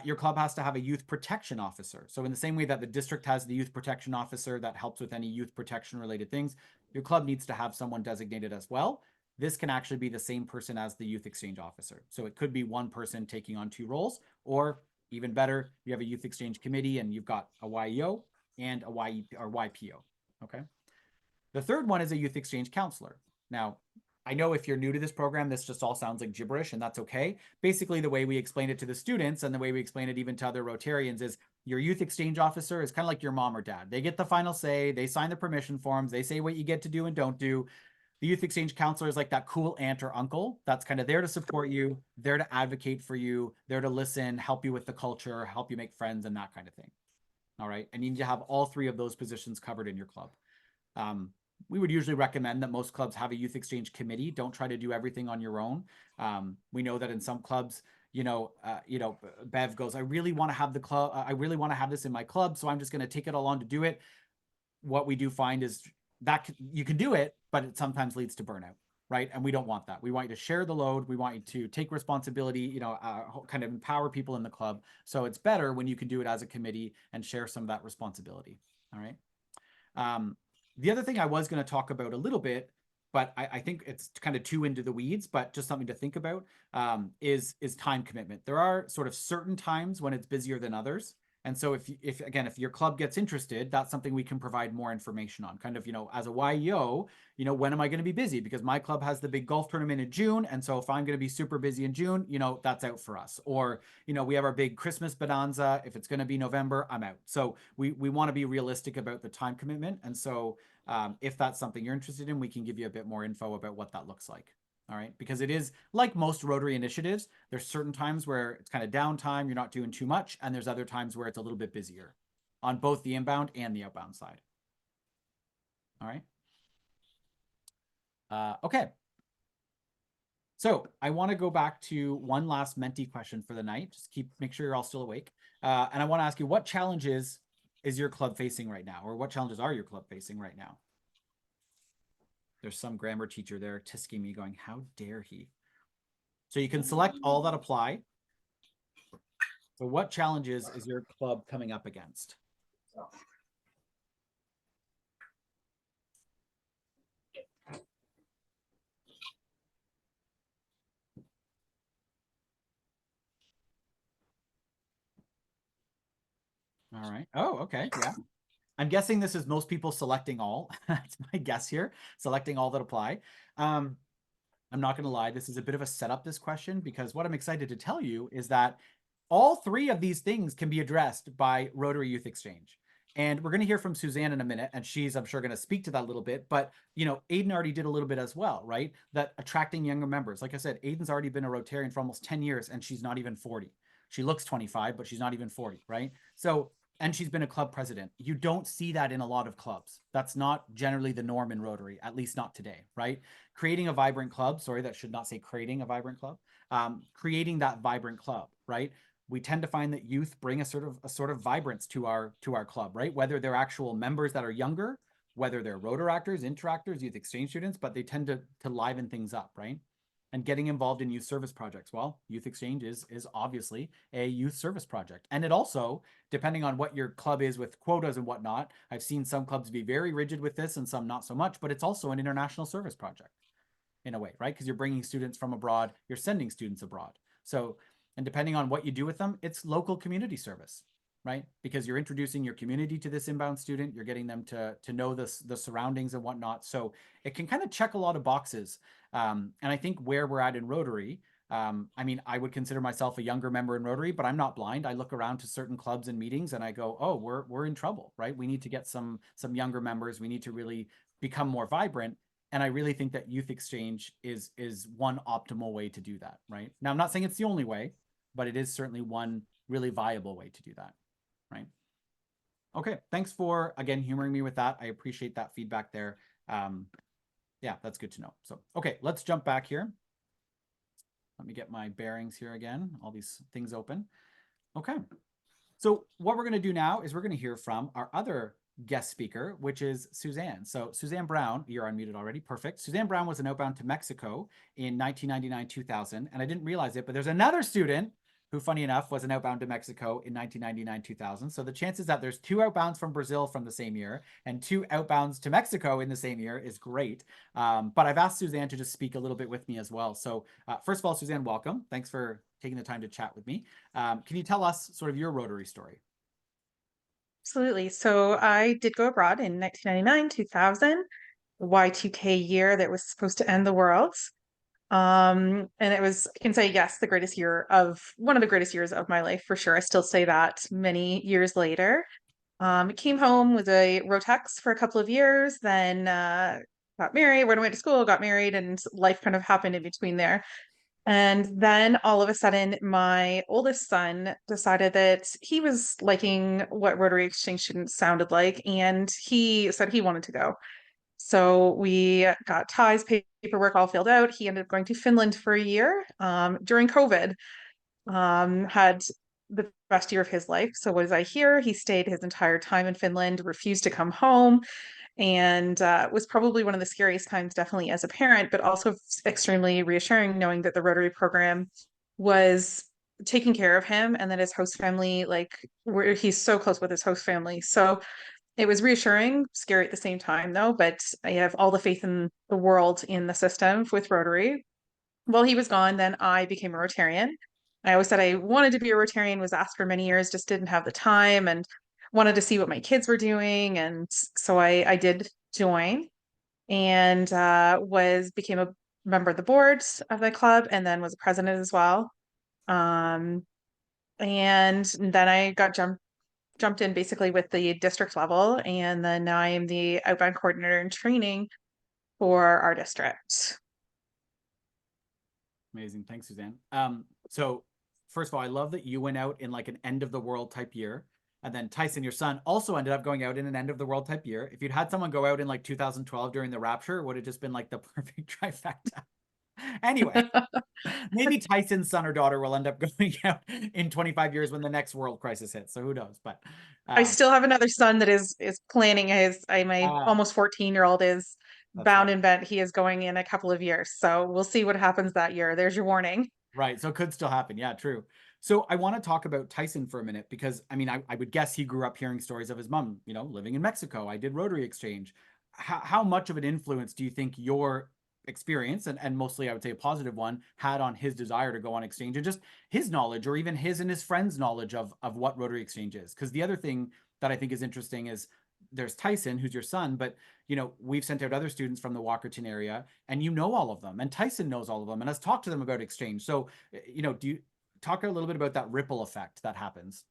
Your club has to have a youth protection officer. So in the same way that the district has the youth protection officer that helps with any youth protection related things, your club needs to have someone designated as well. This can actually be the same person as the youth exchange officer. So it could be one person taking on 2 roles, or even better, you have a youth exchange committee and you've got a YEO and a YPO. Okay. The third one is a youth exchange counselor. Now, I know if you're new to this program, this just all sounds like gibberish, and that's okay. Basically, the way we explain it to the students and the way we explain it even to other Rotarians is your youth exchange officer is kind of like your mom or dad. They get the final say. They sign the permission forms. They say what you get to do and don't do. The youth exchange counselor is like that cool aunt or uncle that's kind of there to support you, there to advocate for you, there to listen, help you with the culture, help you make friends, and that kind of thing. All right. And you need to have all 3 of those positions covered in your club. We would usually recommend that most clubs have a youth exchange committee. Don't try to do everything on your own. We know that in some clubs, Bev goes, I really want to have the club. I really want to have this in my club. So I'm just going to take it all on to do it. What we do find is that you can do it, but it sometimes leads to burnout, right? And we don't want that. We want you to share the load. We want you to take responsibility, kind of empower people in the club. So it's better when you can do it as a committee and share some of that responsibility. All right. The other thing I was going to talk about a little bit, but I think it's kind of too into the weeds, but just something to think about, is time commitment. There are sort of certain times when it's busier than others. And so if your club gets interested, that's something we can provide more information on. Kind of, as a YEO, when am I going to be busy? Because my club has the big golf tournament in June. And so if I'm going to be super busy in June, that's out for us. Or, we have our big Christmas bonanza. If it's going to be November, I'm out. So we want to be realistic about the time commitment. And so if that's something you're interested in, we can give you a bit more info about what that looks like. All right. Because it is like most Rotary initiatives, there's certain times where it's kind of downtime, you're not doing too much. And there's other times where it's a little bit busier on both the inbound and the outbound side. All right. Okay. So I want to go back to one last Menti question for the night. Just make sure you're all still awake. And I want to ask you, what challenges is your club facing right now? Or what challenges are your club facing right now? There's some grammar teacher there tisking me going, how dare he? So you can select all that apply. So what challenges is your club coming up against? All right. Oh, okay. Yeah. I'm guessing this is most people selecting all. That's my guess here, selecting all that apply. I'm not going to lie, this is a bit of a setup, this question, because what I'm excited to tell you is that all three of these things can be addressed by Rotary Youth Exchange. And we're going to hear from Suzanne in a minute, and she's, I'm sure, going to speak to that a little bit. But, you know, Aiden already did a little bit as well, right? That attracting younger members. Like I said, Aiden's already been a Rotarian for almost 10 years, and she's not even 40. She looks 25, but she's not even 40, right? So, and she's been a club president. You don't see that in a lot of clubs. That's not generally the norm in Rotary, at least not today, right? Creating a vibrant club, sorry, that should not say creating a vibrant club, creating that vibrant club, right? We tend to find that youth bring a sort of vibrance to our club, right? Whether they're actual members that are younger, whether they're Rotaractors, Interactors, youth exchange students, but they tend to liven things up, right? And getting involved in youth service projects. Well, youth exchange is obviously a youth service project. And it also, depending on what your club is with quotas and whatnot, I've seen some clubs be very rigid with this and some not so much, but it's also an international service project in a way, right? Because you're bringing students from abroad, you're sending students abroad. So, and depending on what you do with them, it's local community service, right? Because you're introducing your community to this inbound student, you're getting them to know the surroundings and whatnot. So it can kind of check a lot of boxes. And I think where we're at in Rotary, I mean, I would consider myself a younger member in Rotary, but I'm not blind. I look around to certain clubs and meetings and I go, oh, we're in trouble, right? We need to get some younger members. We need to really become more vibrant. And I really think that youth exchange is one optimal way to do that, right? Now, I'm not saying it's the only way, but it is certainly one really viable way to do that, right? Okay, thanks for, again, humoring me with that. I appreciate that feedback there. Yeah, that's good to know. So, okay, let's jump back here. Let me get my bearings here again, all these things open. Okay, so what we're gonna do now is we're gonna hear from our other guest speaker, which is Suzanne. So Suzanne Brown, you're unmuted already, perfect. Suzanne Brown was an outbound to Mexico in 1999-2000, and I didn't realize it, but there's another student who, funny enough, was an outbound to Mexico in 1999-2000. So the chances that there's two outbounds from Brazil from the same year and two outbounds to Mexico in the same year is great. But I've asked Suzanne to just speak a little bit with me as well. So first of all, Suzanne, welcome. Thanks for taking the time to chat with me. Can you tell us sort of your Rotary story? Absolutely. So I did go abroad in 1999, 2000, Y2K year that was supposed to end the world. And it was, I can say, yes, one of the greatest years of my life for sure. I still say that many years later. Came home, was a Rotex for a couple of years, then got married, went away to school, got married, and life kind of happened in between there. And then all of a sudden, my oldest son decided that he was liking what Rotary Exchange students sounded like, and he said he wanted to go. So we got ties, paperwork all filled out. He ended up going to Finland for a year during COVID. Had the best year of his life. So was I here? He stayed his entire time in Finland, refused to come home, and was probably one of the scariest times, definitely as a parent, but also extremely reassuring knowing that the Rotary program was taking care of him and that his host family, he's so close with his host family. So it was reassuring, scary at the same time though, but I have all the faith in the world in the system with Rotary. While he was gone, then I became a Rotarian. I always said I wanted to be a Rotarian, was asked for many years, just didn't have the time and wanted to see what my kids were doing. And so I did join and became a member of the board of the club and then was a president as well. And then I got jumped in basically with the district level. And then now I am the outbound coordinator in training for our district. Amazing. Thanks, Suzanne. So first of all, I love that you went out in like an end of the world type year. And then Tyson, your son, also ended up going out in an end of the world type year. If you'd had someone go out in like 2012 during the rapture, it would have just been like the perfect trifecta. Anyway, maybe Tyson's son or daughter will end up going out in 25 years when the next world crisis hits. So who knows? But I still have another son that is planning my almost 14-year-old is bound and bent. He is going in a couple of years. So we'll see what happens that year. There's your warning. Right. So it could still happen. Yeah, true. So I want to talk about Tyson for a minute because I mean, I would guess he grew up hearing stories of his mom, you know, living in Mexico. I did Rotary Exchange. How much of an influence do you think your experience, and mostly I would say a positive one, had on his desire to go on exchange and just his knowledge or even his and his friends' knowledge of what Rotary Exchange is? Because the other thing that I think is interesting is there's Tyson, who's your son, but we've sent out other students from the Walkerton area, and all of them, and Tyson knows all of them and has talked to them about exchange. So, do you talk a little bit about that ripple effect that happens?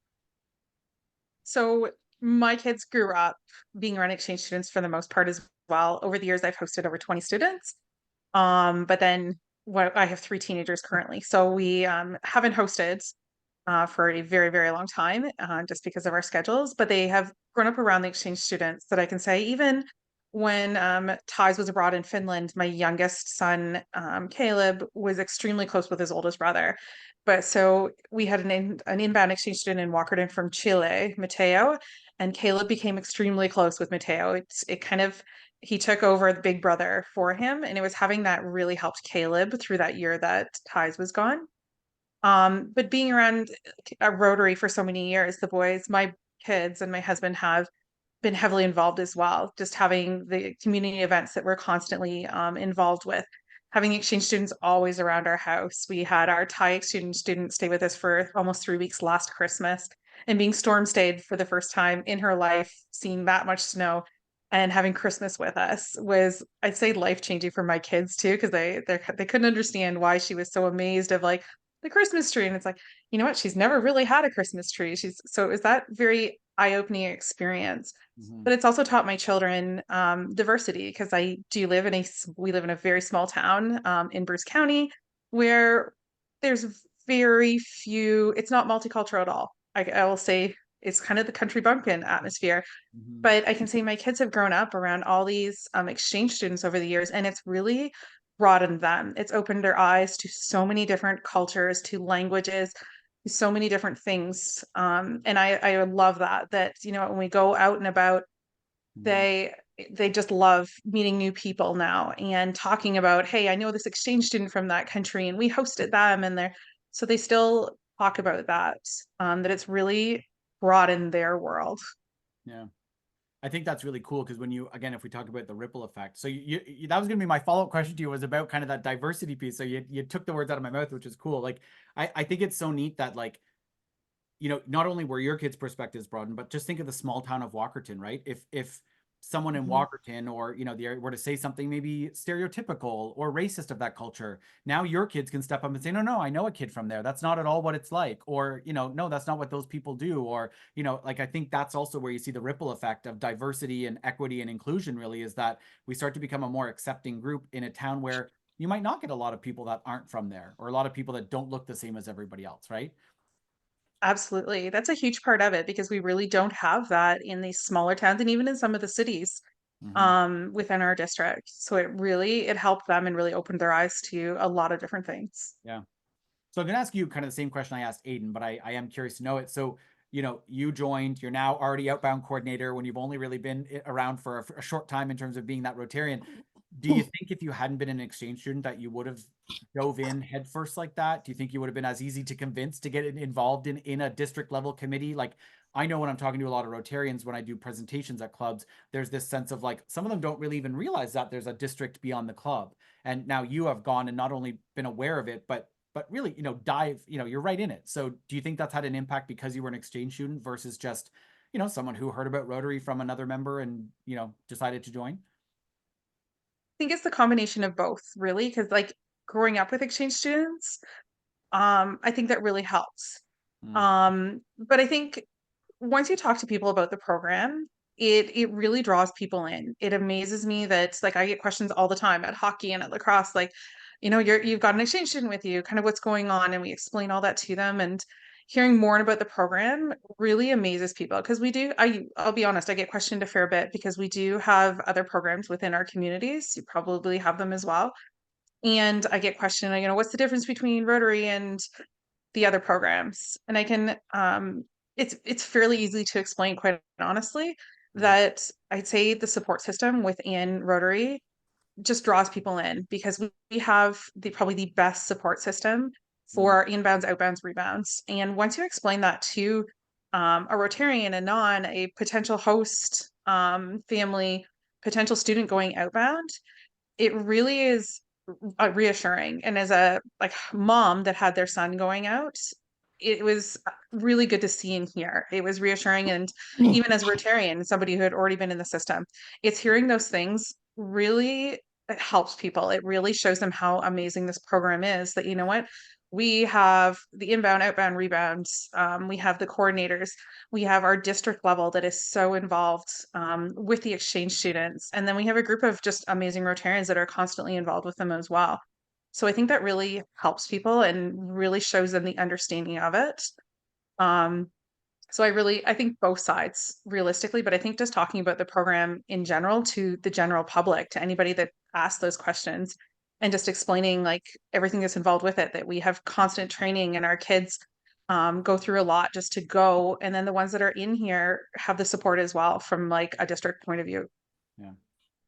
So my kids grew up being around exchange students for the most part as well. Over the years, I've hosted over 20 students. But then I have 3 teenagers currently. So we haven't hosted for a very, very long time just because of our schedules. But they have grown up around the exchange students that I can say, even when Ties was abroad in Finland, my youngest son, Caleb, was extremely close with his oldest brother. But so we had an inbound exchange student in Walkerton from Chile, Mateo, and Caleb became extremely close with Mateo. It kind of he took over the big brother for him, and it was having that really helped Caleb through that year that Ties was gone. But being around a Rotary for so many years, the boys, my kids and my husband have been heavily involved as well, just having the community events that we're constantly involved with. Having exchange students always around our house. We had our Thai exchange student stay with us for almost 3 weeks last Christmas, and being storm stayed for the first time in her life, seeing that much snow and having Christmas with us was, I'd say, life changing for my kids too, because they couldn't understand why she was so amazed of like the Christmas tree. And it's like, you know what, she's never really had a Christmas tree. So it was that very eye-opening experience. Mm-hmm. But it's also taught my children diversity, because we live in a very small town in Bruce County where there's very few, it's not multicultural at all. I will say it's kind of the country bumpkin atmosphere. Mm-hmm. But I can say my kids have grown up around all these exchange students over the years, and it's really broadened them. It's opened their eyes to so many different cultures, to languages, to so many different things. And I love that, when we go out and about, Mm-hmm. they just love meeting new people now and talking about, hey, I know this exchange student from that country and we hosted them, and so they still talk about that it's really broadened their world. Yeah. I think that's really cool, because when again, if we talk about the ripple effect, so that was going to be my follow-up question to you, was about kind of that diversity piece. So you took the words out of my mouth, which is cool. Like, I think it's so neat that, like, not only were your kids' perspectives broadened, but just think of the small town of Walkerton, right? If someone in Mhm. Walkerton or the area were to say something maybe stereotypical or racist of that culture, now your kids can step up and say, no, I know a kid from there. That's not at all what it's like. Or, no, that's not what those people do. Or, like, I think that's also where you see the ripple effect of diversity and equity and inclusion, really, is that we start to become a more accepting group in a town where you might not get a lot of people that aren't from there, or a lot of people that don't look the same as everybody else, right? Absolutely. That's a huge part of it, because we really don't have that in these smaller towns and even in some of the cities Mm-hmm. within our district. So it helped them and really opened their eyes to a lot of different things. Yeah. So I'm going to ask you kind of the same question I asked Aiden, but I am curious to know it. So, you joined, you're now already outbound coordinator when you've only really been around for a short time in terms of being that Rotarian. Do you think if you hadn't been an exchange student that you would have dove in headfirst like that? Do you think you would have been as easy to convince to get involved in a district level committee? Like, I know when I'm talking to a lot of Rotarians, when I do presentations at clubs, there's this sense of like, some of them don't really even realize that there's a district beyond the club. And now you have gone and not only been aware of it, but really, dive, you're right in it. So do you think that's had an impact because you were an exchange student versus just, someone who heard about Rotary from another member and, decided to join? Think it's the combination of both, really, because like growing up with exchange students, I think that really helps. Mm. But I think once you talk to people about the program, it really draws people in. It amazes me that, like, I get questions all the time at hockey and at lacrosse, like, you've got an exchange student with you, kind of what's going on, and we explain all that to them. And hearing more about the program really amazes people, because I'll be honest, I get questioned a fair bit because we do have other programs within our communities. You probably have them as well. And I get questioned, what's the difference between Rotary and the other programs? And I can it's fairly easy to explain, quite honestly, Mm. that I'd say the support system within Rotary just draws people in, because we have probably the best support system Mm. for inbounds, outbounds, rebounds. And once you explain that to a Rotarian, a potential host, family, potential student going outbound, it really is reassuring. And as a like mom that had their son going out, it was really good to see and hear. It was reassuring. And even as a Rotarian, somebody who had already been in the system, it's hearing those things really, it helps people. It really shows them how amazing this program is, that, you know what, we have the inbound, outbound, rebounds. We have the coordinators. We have our district level that is so involved with the exchange students. And then we have a group of just amazing Rotarians that are constantly involved with them as well. So I think that really helps people and really shows them the understanding of it. Um, so I think both sides realistically, but I think just talking about the program in general to the general public, to anybody that asks those questions, and just explaining like everything that's involved with it, that we have constant training and our kids go through a lot just to go. And then the ones that are in here have the support as well from like a district point of view. Yeah.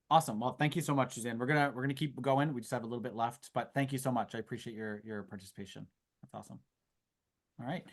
Awesome. Well, thank you so much, Suzanne. We're gonna keep going. We just have a little bit left, but thank you so much. I appreciate your participation. That's awesome. All right.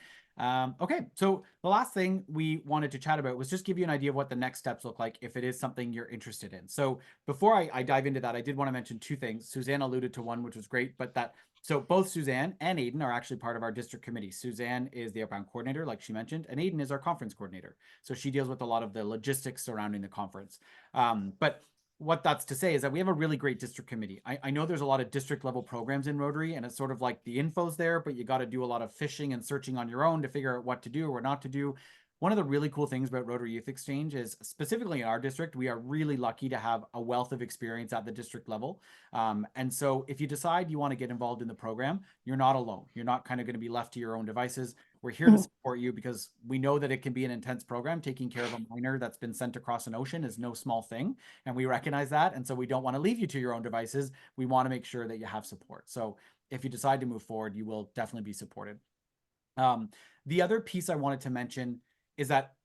Okay. So the last thing we wanted to chat about was just give you an idea of what the next steps look like if it is something you're interested in. So before I dive into that, I did want to mention two things. Suzanne alluded to one, which was great, but so both Suzanne and Aiden are actually part of our district committee. Suzanne is the outbound coordinator, like she mentioned, and Aiden is our conference coordinator. So she deals with a lot of the logistics surrounding the conference. But what that's to say is that we have a really great district committee. I know there's a lot of district level programs in Rotary, and it's sort of like the info's there, but you got to do a lot of fishing and searching on your own to figure out what to do or not to do. One of the really cool things about Rotary Youth Exchange is, specifically in our district, we are really lucky to have a wealth of experience at the district level. And so if you decide you want to get involved in the program, you're not alone. You're not kind of going to be left to your own devices. We're here to support you because we know that it can be an intense program. Taking care of a minor that's been sent across an ocean is no small thing, and we recognize that. And so we don't want to leave you to your own devices. We want to make sure that you have support. So if you decide to move forward, you will definitely be supported. The other piece I wanted to mention is that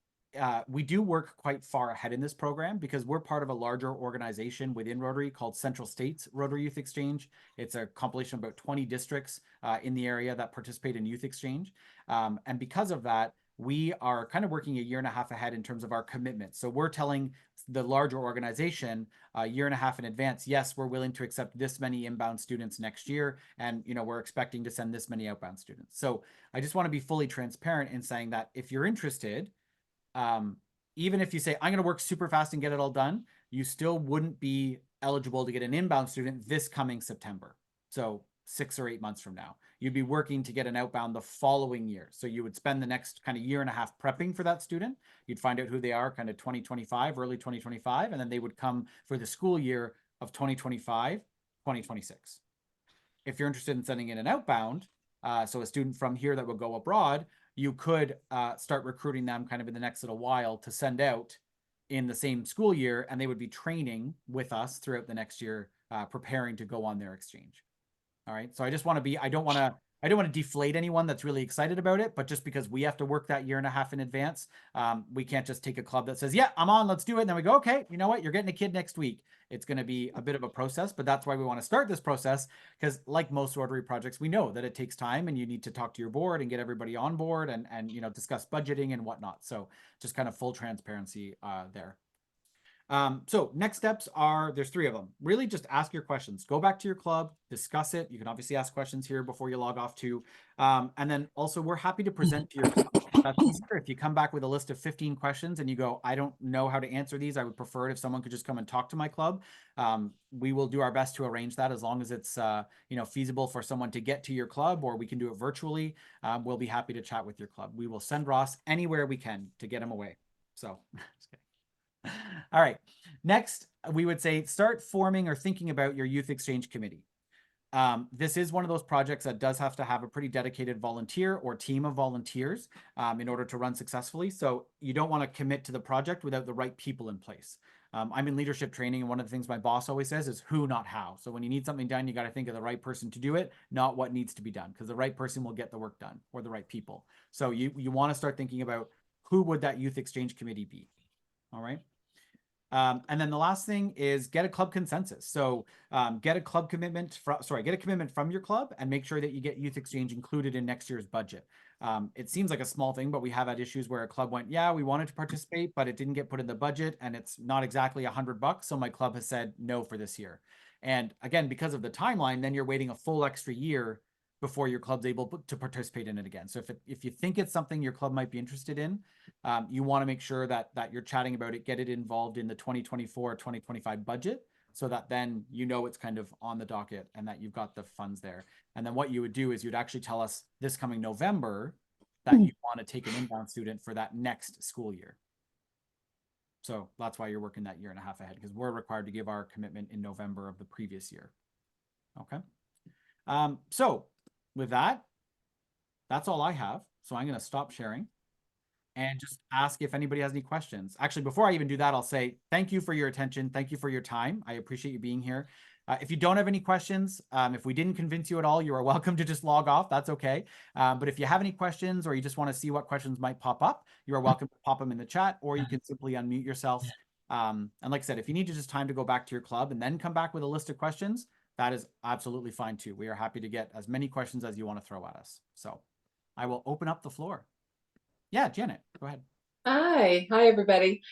we do work quite far ahead in this program because we're part of a larger organization within Rotary called Central States Rotary Youth Exchange. It's a compilation of about 20 districts in the area that participate in youth exchange. And because of that, we are kind of working a year and a half ahead in terms of our commitment. So we're telling the larger organization a year and a half in advance, yes, we're willing to accept this many inbound students next year. And, we're expecting to send this many outbound students. So I just want to be fully transparent in saying that if you're interested, even if you say, I'm going to work super fast and get it all done, you still wouldn't be eligible to get an inbound student this coming September. So 6 or 8 months from now, you'd be working to get an outbound the following year. So you would spend the next kind of year and a half prepping for that student. You'd find out who they are kind of 2025, early 2025, and then they would come for the school year of 2025, 2026. If you're interested in sending in an outbound, so a student from here that would go abroad, you could start recruiting them kind of in the next little while to send out in the same school year, and they would be training with us throughout the next year, preparing to go on their exchange. All right. So I just want to be, I don't want to deflate anyone that's really excited about it, but just because we have to work that year and a half in advance, we can't just take a club that says, yeah, I'm on, let's do it. And then we go, okay, you know what? You're getting a kid next week. It's going to be a bit of a process, but that's why we want to start this process. Because like most Rotary projects, we know that it takes time and you need to talk to your board and get everybody on board and discuss budgeting and whatnot. So just kind of full transparency there. So next steps are, there's 3 of them. Really just ask your questions. Go back to your club, discuss it. You can obviously ask questions here before you log off too. And then also we're happy to present to your club. That's easier. If you come back with a list of 15 questions and you go, I don't know how to answer these, I would prefer it if someone could just come and talk to my club. We will do our best to arrange that as long as it's feasible for someone to get to your club, or we can do it virtually. We'll be happy to chat with your club. We will send Ross anywhere we can to get him away. So just kidding. All right. Next, we would say start forming or thinking about your youth exchange committee. This is one of those projects that does have to have a pretty dedicated volunteer or team of volunteers in order to run successfully. So you don't want to commit to the project without the right people in place. I'm in leadership training, and one of the things my boss always says is who, not how. So when you need something done, you got to think of the right person to do it, not what needs to be done, because the right person will get the work done, or the right people. So you want to start thinking about who would that youth exchange committee be. All right. And then the last thing is get a club consensus. So get a club commitment get a commitment from your club and make sure that you get youth exchange included in next year's budget. It seems like a small thing, but we have had issues where a club went, yeah, we wanted to participate, but it didn't get put in the budget and it's not exactly $100. So my club has said no for this year. And again, because of the timeline, then you're waiting a full extra year before your club's able to participate in it again. So if you think it's something your club might be interested in, you want to make sure that you're chatting about it, get it involved in the 2024-2025 budget, so that then you know it's kind of on the docket and that you've got the funds there. And then what you would do is you'd actually tell us this coming November that you want to take an inbound student for that next school year. So that's why you're working that year and a half ahead, because we're required to give our commitment in November of the previous year. Okay. So with that, that's all I have. So I'm going to stop sharing and just ask if anybody has any questions. Actually, before I even do that, I'll say thank you for your attention. Thank you for your time. I appreciate you being here. If you don't have any questions, if we didn't convince you at all, you are welcome to just log off. That's okay. But if you have any questions, or you just want to see what questions might pop up, you are welcome to pop them in the chat, or you can simply unmute yourself. And like I said, if you need to just time to go back to your club and then come back with a list of questions, that is absolutely fine too. We are happy to get as many questions as you want to throw at us. So I will open up the floor. Yeah, Janet, go ahead. Hi everybody.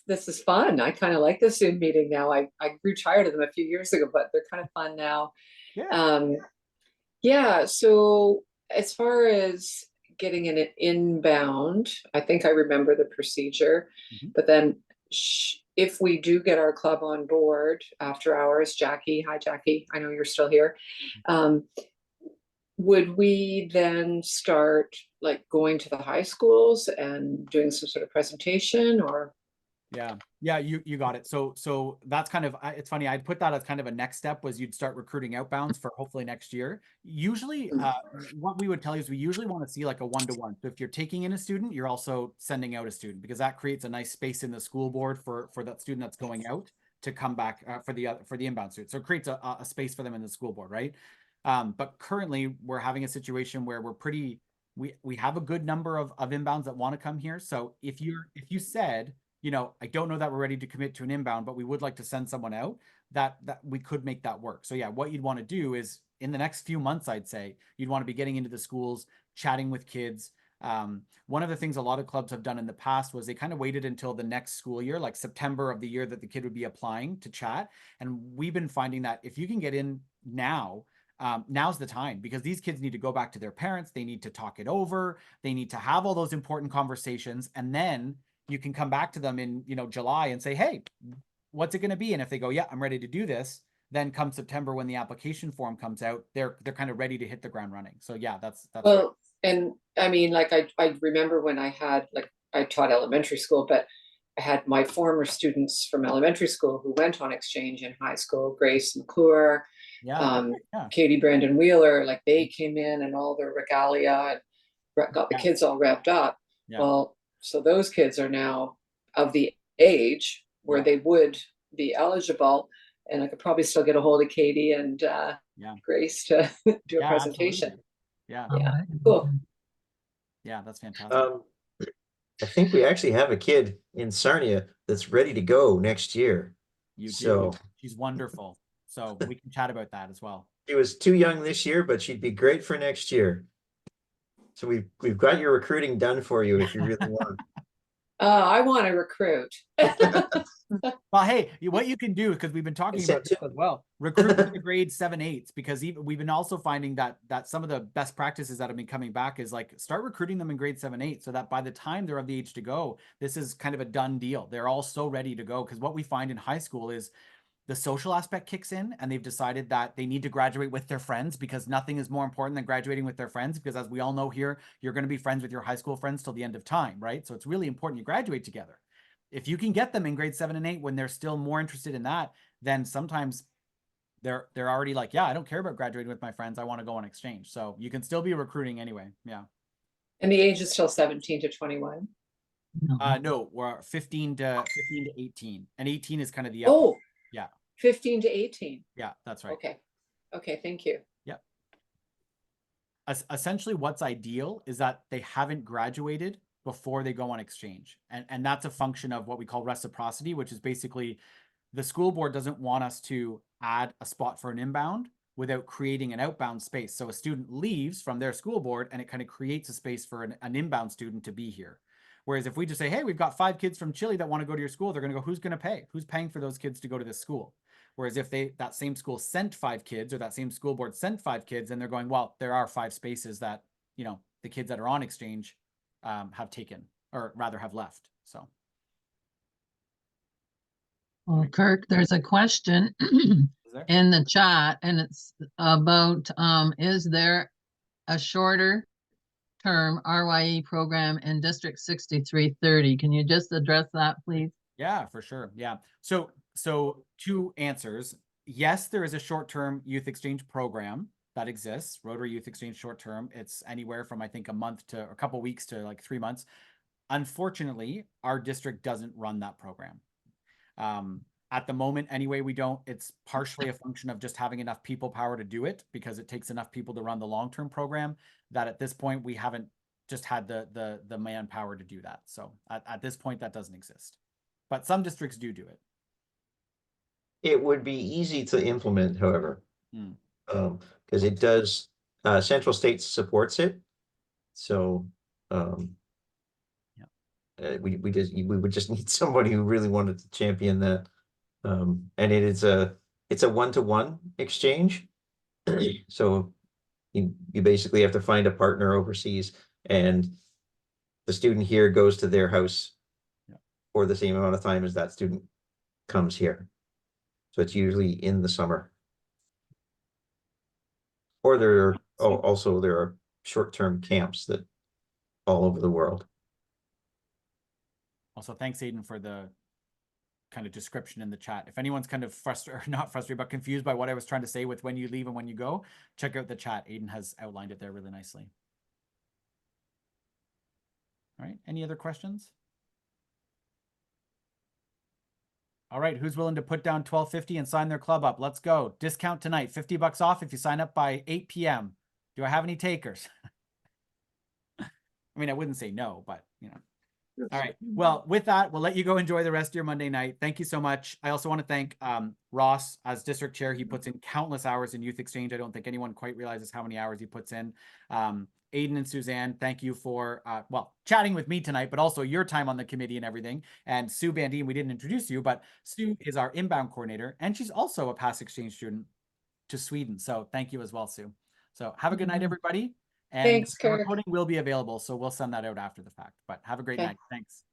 This is fun. I kind of like the Zoom meeting now. I grew tired of them a few years ago, but they're kind of fun now. Yeah. Yeah. So as far as getting an inbound, I think I remember the procedure. But then if we do get our club on board after hours, Jackie, hi Jackie, I know you're still here. Would we then start like going to the high schools and doing some sort of presentation, or? Yeah, you got it. So that's kind of, it's funny, I'd put that as kind of a next step, was you'd start recruiting outbounds for hopefully next year. Usually what we would tell you is we usually want to see like a 1-to-1. So if you're taking in a student, you're also sending out a student, because that creates a nice space in the school board for that student that's going out to come back for the inbound student. So it creates a space for them in the school board, right? But currently we're having a situation where we have a good number of inbounds that want to come here. So if you said, you know, I don't know that we're ready to commit to an inbound, but we would like to send someone out, that we could make that work. So yeah, what you'd want to do is in the next few months, I'd say you'd want to be getting into the schools, chatting with kids. One of the things a lot of clubs have done in the past was they kind of waited until the next school year, like September of the year that the kid would be applying, to chat. And we've been finding that if you can get in now, now's the time, because these kids need to go back to their parents. They need to talk it over. They need to have all those important conversations. And then you can come back to them in, July and say, hey, what's it going to be? And if they go, yeah, I'm ready to do this, then come September, when the application form comes out, they're kind of ready to hit the ground running. So yeah, that's well, right. And I mean, like I remember when I taught elementary school, but I had my former students from elementary school who went on exchange in high school, Grace McClure, Katie Brandon Wheeler, like they came in and all their regalia and got the kids all revved up. Yeah. Well, so those kids are now of the age where they would be eligible, and I could probably still get a hold of Katie and Grace to do a presentation. Absolutely. Yeah, cool. Yeah, that's fantastic. I think we actually have a kid in Sarnia that's ready to go next year. She's wonderful. So we can chat about that as well. She was too young this year, but she'd be great for next year. So we've got your recruiting done for you if you really want. I want to recruit. Well, hey, what you can do, because we've been talking about this as well, recruit the grade 7-8s, because we've been also finding that some of the best practices that have been coming back is like start recruiting them in grade 7-8, so that by the time they're of the age to go, this is kind of a done deal. They're all so ready to go, because what we find in high school is the social aspect kicks in, and they've decided that they need to graduate with their friends, because nothing is more important than graduating with their friends, because as we all know here, you're going to be friends with your high school friends till the end of time, right? So it's really important you graduate together. If you can get them in grade 7 and 8 when they're still more interested in that, then sometimes they're already like, yeah, I don't care about graduating with my friends. I want to go on exchange. So you can still be recruiting anyway. Yeah. And the age is still 17 to 21. No, we're 15 to 18, and 18 is kind of the upper. 15 to 18. Yeah, that's right. Okay, thank you. Yeah. Essentially, what's ideal is that they haven't graduated before they go on exchange. And that's a function of what we call reciprocity, which is basically the school board doesn't want us to add a spot for an inbound without creating an outbound space. So a student leaves from their school board and it kind of creates a space for an inbound student to be here. Whereas if we just say, hey, we've got 5 kids from Chile that want to go to your school, they're going to go, who's going to pay? Who's paying for those kids to go to this school? Whereas if that same school sent 5 kids, or that same school board sent 5 kids, and they're going, well, there are 5 spaces that, you know, the kids that are on exchange have taken, or rather have left. So. Well, Kirk, there's a question Is there? in the chat, and it's about, is there a shorter term RYE program in District 6330? Can you just address that, please? Yeah, for sure. Yeah. So 2 answers. Yes, there is a short-term youth exchange program that exists, Rotary Youth Exchange short-term. It's anywhere from, I think, a month to a couple weeks to like 3 months. Unfortunately, our district doesn't run that program. At the moment, anyway, we don't. It's partially a function of just having enough people power to do it, because it takes enough people to run the long-term program, that at this point we haven't just had the manpower to do that. So at this point, that doesn't exist. But some districts do it. It would be easy to implement, however, Hmm. because it does, Central States supports it. So, we would just need somebody who really wanted to champion that. And it's a 1-to-1 exchange. So you basically have to find a partner overseas, and the student here goes to their house for the same amount of time as that student comes here. So it's usually in the summer. Or there are also there are short-term camps that all over the world. Also, thanks, Aiden, for the kind of description in the chat. If anyone's kind of frustrated, not frustrated, but confused by what I was trying to say with when you leave and when you go, check out the chat. Aiden has outlined it there really nicely. All right. Any other questions? All right. Who's willing to put down $12.50 and sign their club up? Let's go. Discount tonight. $50 off if you sign up by 8 p.m. Do I have any takers? I mean, I wouldn't say no, but you know. All right. Well, with that, we'll let you go enjoy the rest of your Monday night. Thank you so much. I also want to thank Ross as district chair. He puts in countless hours in youth exchange. I don't think anyone quite realizes how many hours he puts in. Aiden and Suzanne, thank you for, well, chatting with me tonight, but also your time on the committee and everything. And Sue Bandine, we didn't introduce you, but Sue is our inbound coordinator, and she's also a past exchange student to Sweden. So thank you as well, Sue. So have a good night, everybody. And Thanks, the Kirk. recording will be available, so we'll send that out after the fact. But have a great Okay. night. Thanks.